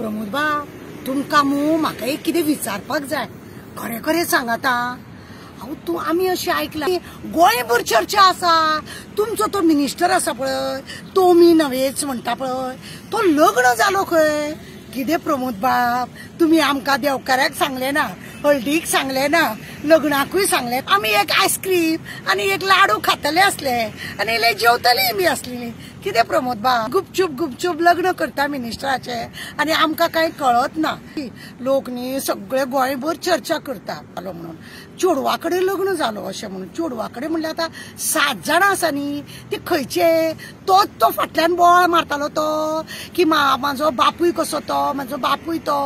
प्रमोद बा तुमकां म्हाका एक कितें विचारपाक जाय। खरें खरें सांगात हांव तू आमी अशें आयकलां गोंयभर चर्चा आसा तुमचो तो मिनिस्टर आसा पळय टोमी नवेच म्हणटा पळय तो लग्न जालो खंय। कितें प्रमोद बाब तुम्ही आमकां देवकाराक सांगले ना, हळदीक सांगले ना, लग्नाकूय सांगले। आमी एक आयस्क्रीम आनी एक लाडू खातले असले आनी इल्ले जेवतलीं बी असली। कितें प्रमोद बाब गुपचूप गुपचूप लग्न करता मिनिस्टराचे आनी आमकां कांय कळत ना। लोक न्ही सगळे गोंयभर चर्चा करता जालो म्हणून चेडवा कडेन लग्न जालो अशें म्हणून। चेडवा कडेन म्हणल्यार आतां 7 जाणां आसा न्ही ती खंयचे तोच तो फाटल्यान बोवाळ मारतालो तो की म्हाजो बापूय कसो तो म्हाजो बापूय तो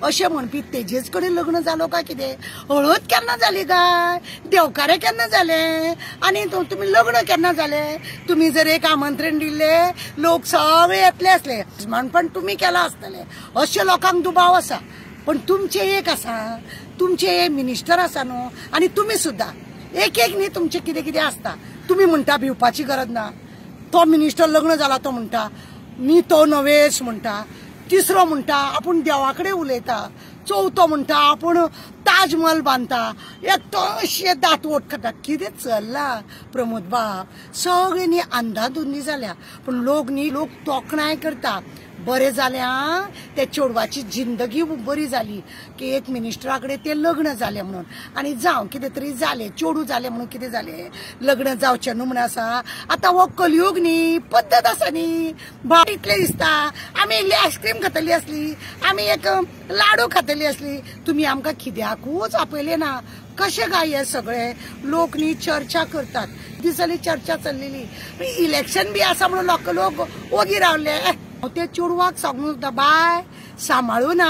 अशें म्हणपी तेजेच कडेन लग्न जालो काय कितें। हळद केन्ना जाली काय, देवकारे केन्ना जाले आनी तुमी लग्न केन्ना जाले। तुमी जर एक आमंत्रण दिल्ले लोक सगळे येतले असले पण तुम्ही केला आसतले अशें लोकांक दुबाव आसा। पण तुमचे एक आसा तुमचे मिनिस्टर आसा न्हू आनी तुमी सुद्धा एक एक न्ही तुमचे कितें कितें आसता। तुमी म्हणटा भिवपाची गरज ना, तो मिनिस्टर लग्न जाला तो म्हणटा न्ही तो नवेश म्हणटा, तिसरो म्हणटा आपूण देवा कडेन उलयता, चवथो म्हणटा आपूण ताजमहल बांदता, एकटो अशें दातवट करता। कितें चल्ला प्रमोद बाब सगळे न्ही अंधाधुंदी जाल्या पण लोक तोखणाय करता। बरें जालें आं ते चेडवाची जिंदगी बरी जाली की एक मिनिस्टरा कडेन ते लग्न जालें म्हणून आनी जावं कितें तरी जालें चेडू जालें म्हणून कितें जालें लग्न जावचें न्हू म्हण आसा। आतां हो कलियूग न्ही पद्दत आसा न्ही भाव इतलें दिसता आमी इल्ली आयस्क्रीम खातली असली आमी एक लाडू खातली असली तुमी आमकां कित्याकूच आपयले ना। कशें काय हे सगळे लोक न्ही चर्चा करतात। दिसांनी चर्चा चल्लेली इलेक्शन बी आसा म्हणून लोक ओगी रावले। ते चेडवाक सांगूं सुद्दां बाय सांबाळूं ना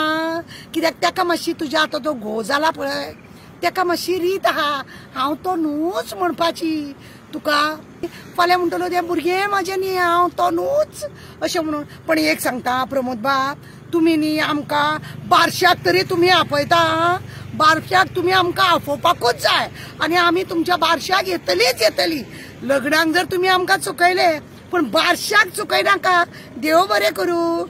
कित्याक तेका मातशी तुज्या आतां तो घोव जाला पळय तेका मातशी रीत आहा। हांव तो न्हूच म्हणपाची तुका फाल्यां म्हणटलो ते भुरगे म्हाजे न्ही हांव तो न्हूच अशें म्हणून। पण एक सांगता प्रमोद बाब तुमी न्ही आमकां बारश्याक तरी तुमी आपयता बारश्याक तुमी आमकां आफोवपाकूच जाय आनी आमी तुमच्या बारश्याक येतली। लग्नाक जर तुमी आमकां चुकयले पण बारश्याक चुकयनाका। देव बरें करूं।